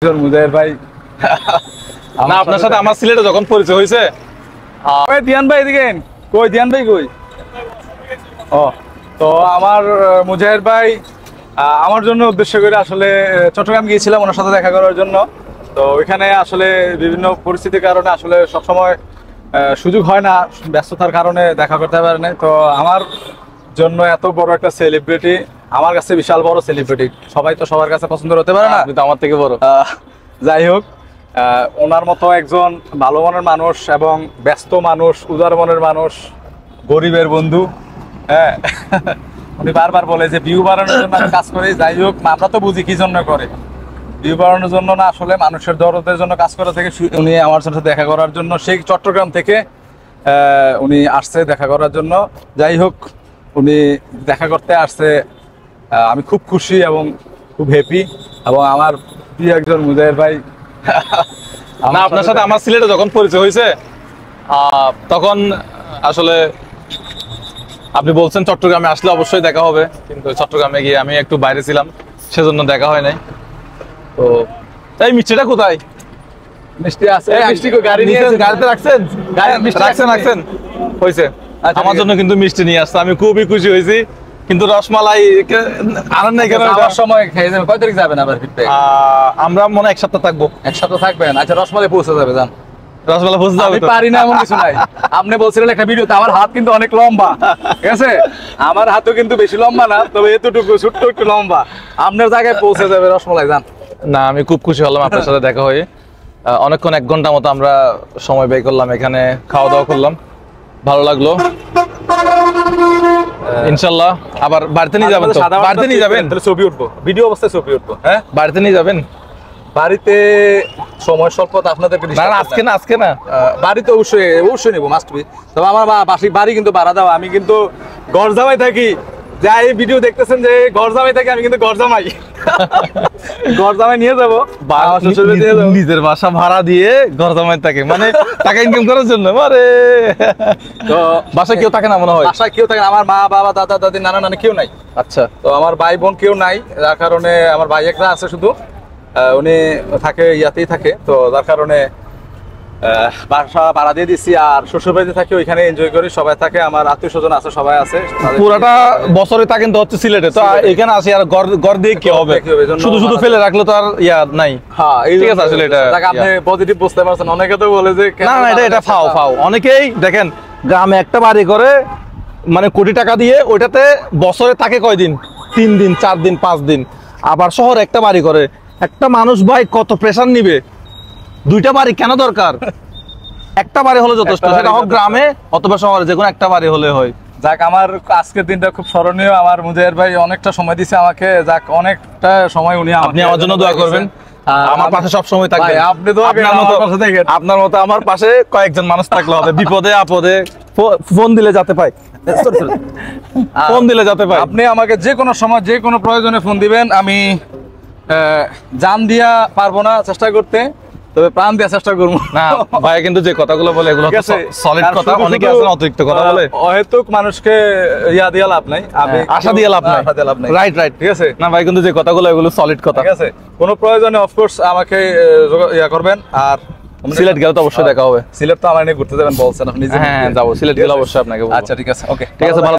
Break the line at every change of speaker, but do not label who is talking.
মুজাহির ভাই
না আপনার সাথে আমার সিলেটে যখন পরিচয় হয়েছে
দিয়ান ভাই এদিকে কই দিয়ান ভাই কই ও তো আমার মুজাহির ভাই আমার জন্য উদ্দেশ্য করে আসলে চট্টগ্রাম গিয়েছিলাম ওনার সাথে দেখা করার জন্য। তো ওইখানে আসলে বিভিন্ন পরিস্থিতির কারণে আসলে সবসময় সুযোগ হয় না, ব্যস্ততার কারণে দেখা করতে পারে না। তো আমার জন্য এত বড় একটা সেলিব্রিটি, আমার কাছে বিশাল বড় সেলিব্রিটি, সবাই তো সবার কাছে পছন্দ হতে পারে না,
আপনি তো আমার থেকে বড়।
যাই হোক, ওনার মতো একজন ভালো মনের মানুষ এবং ব্যস্ত মানুষ, উদার মনের মানুষ, গরিবের বন্ধু। হ্যাঁ, উনি বারবার বলে যে ভিউ বাড়ানোর জন্য আমি কাজ করি। যাই হোক, আমরা তো বুঝি কি জন্য করে, ভিউ বাড়ানোর জন্য না, আসলে মানুষের দরদের জন্য কাজ করা থেকে উনি আমার সাথে দেখা করার জন্য সেই চট্টগ্রাম থেকে উনি আসছে দেখা করার জন্য। যাই হোক, উনি দেখা করতে আসছে, আমি খুব খুশি এবং খুব হ্যাপি। এবং আমার প্রিয় একজন মুজাহির ভাই
না আপনার সাথে আমার সিলেটে যখন পরিচয় হয়েছে তখন আসলে আপনি বলছেন চট্টগ্রামে আসলে অবশ্যই দেখা হবে, কিন্তু চট্টগ্রামে গিয়ে আমি একটু বাইরে ছিলাম, সেজন্য দেখা হয় নাই। তো এই মিষ্টিটা কোথায়?
মিষ্টি আছে, মিষ্টি কো গাড়ি নিয়ে
গাড়িতে রাখছেন? রাখছেন হয়েছে। আমার জন্য কিন্তু মিষ্টি নিয়ে আসছে, আমি খুবই খুশি হয়েছি। কিন্তু রসমালাই আনার নাই কেন?
যাওয়ার সময় খেয়ে যাবেন। কয় তারিখ যাবেন আবার ফিডব্যাক?
আমরা মনে হয় এক সপ্তাহ থাকবো।
এক সপ্তাহ থাকবেন? আচ্ছা, রসমালাই পৌঁছে যাবে, জান।
রসমালাই পৌঁছে যাবে?
আমি পারি না এমন কিছু নাই। আপনি বলছিলেন একটা ভিডিওতে আমার হাত কিন্তু অনেক লম্বা, ঠিক আছে? আমার হাতও কিন্তু বেশি লম্বা না, তবে এতটুকু ছোট্ট একটু লম্বা। আপনার জায়গায় পৌঁছে যাবে রসমালাই, জান।
না, আমি খুব খুশি হলাম আপনার সাথে দেখা হয়ে। অনেকক্ষণ 1 ঘন্টা মতো আমরা সময় ব্যয় করলাম, এখানে খাওয়া দাওয়া করলাম, ভালো লাগলো। ইনশাল্লাহ আবার বাড়িতে নিয়ে যাবেন তো? বাড়িতে নিয়ে যাবেন?
তাহলে ছবি উঠবো, ভিডিও অবস্থায় ছবি উঠবো। হ্যাঁ,
বাড়িতে নিয়ে যাবেন?
বাড়িতে সময় স্বল্পতা, আপনাদেরকে
না আজকে না
বাড়িতে অবশ্যই নেবো, মাস্ট বি। তবে আমার বাড়ি কিন্তু ভাড়া দাও, আমি কিন্তু গড়জামাই থাকি। যা এই ভিডিও দেখতেছেন যে গড়জামাই থাকি, আমি কিন্তু গড়জামাই গড়জামাই নিয়ে যাবো,
নিজের বাসা ভাড়া দিয়ে গড়জামাই থাকে, মানে টাকা ইনকাম করার জন্য। মানে
তো
বাসায় কেউ থাকে না মনে হয়?
বাসায় কেউ থাকে না, আমার মা বাবা দাদা দাদি নানা নানি কেউ নাই।
আচ্ছা,
তো আমার ভাই বোন কেউ নাই, যার কারণে আমার ভাই একটা আছে শুধু, উনি থাকে ইয়াতেই থাকে। তো যার কারণে বাসা ভাড়া দিয়ে দিচ্ছি, আর শ্বশুর বাড়িতে থাকি, ওইখানে এনজয় করি, সবাই থাকে, আমার আত্মীয় স্বজন আছে, সবাই আছে।
পুরাটা বছরে থাকেন তো হচ্ছে সিলেটে, তো এখানে আসি আর ঘর দিয়ে কি হবে? শুধু ফেলে রাখলে তো আর ইয়া নাই।
হ্যাঁ,
ঠিক আছে। আসলে এটা
আপনি পজিটিভ বুঝতে পারছেন। অনেকে তো বলে যে
না এটা ফাও। অনেকেই দেখেন গ্রামে একটা বাড়ি করে, মানে কোটি টাকা দিয়ে, ওইটাতে বছরে থাকে কয়দিন? 3 দিন 4 দিন 5 দিন। আবার শহরে একটা বাড়ি করে, একটা মানুষ ভাই কত প্রেসার নিবে? 2টা বাড়ি কেন দরকার? একটা বাড়ি হলে যথেষ্ট, সেটা হোক গ্রামে অথবা শহরে, যে কোনো একটা বাড়ি হলে হয়।
যাক, আমার আজকের দিনটা খুব স্মরণীয়। আমার মুজাহির ভাই অনেকটা সময় দিছে আমাকে, যাক অনেকটা সময় উনি
আপনি আমার জন্য দোয়া করবেন, আমার পাশে সব সময় থাকবেন।
আপনি তো
আপনার মতো আমার পাশে কয়েকজন মানুষ থাকলে হবে, বিপদে আপদে ফোন দিলে যাতে পাই, ফোন দিলে যাতে পাই।
আপনি আমাকে যে কোনো সময় যে কোনো প্রয়োজনে ফোন দিবেন। আমি জান দিয়া পারবো না চেষ্টা করতে, তবে প্রাণ দেওয়ার চেষ্টা করবো।
না ভাই, কিন্তু যে কথাগুলো বলে এগুলো সলিড কথা, অনেকে আছে অতিরিক্ত কথা বলে।
অহেতুক মানুষকে ইয়া দিয়ে লাভ নাই,
আশা দিয়ে লাভ নাই। রাইট, ঠিক আছে। না ভাই, কিন্তু যে কথাগুলো এগুলো সলিড কথা,
ঠিক আছে। কোনো প্রয়োজনে অফকোর্স আমাকে ইয়া করবেন। আর
সিলেট গেলে তো অবশ্যই দেখা হবে।
সিলেট তো আমার নিয়ে ঘুরতে যাবেন বলছেন আপনি।
হ্যাঁ, যাবো সিলেট গেলে অবশ্যই আপনাকে।
আচ্ছা, ঠিক আছে, ওকে,
ঠিক আছে, ভালো।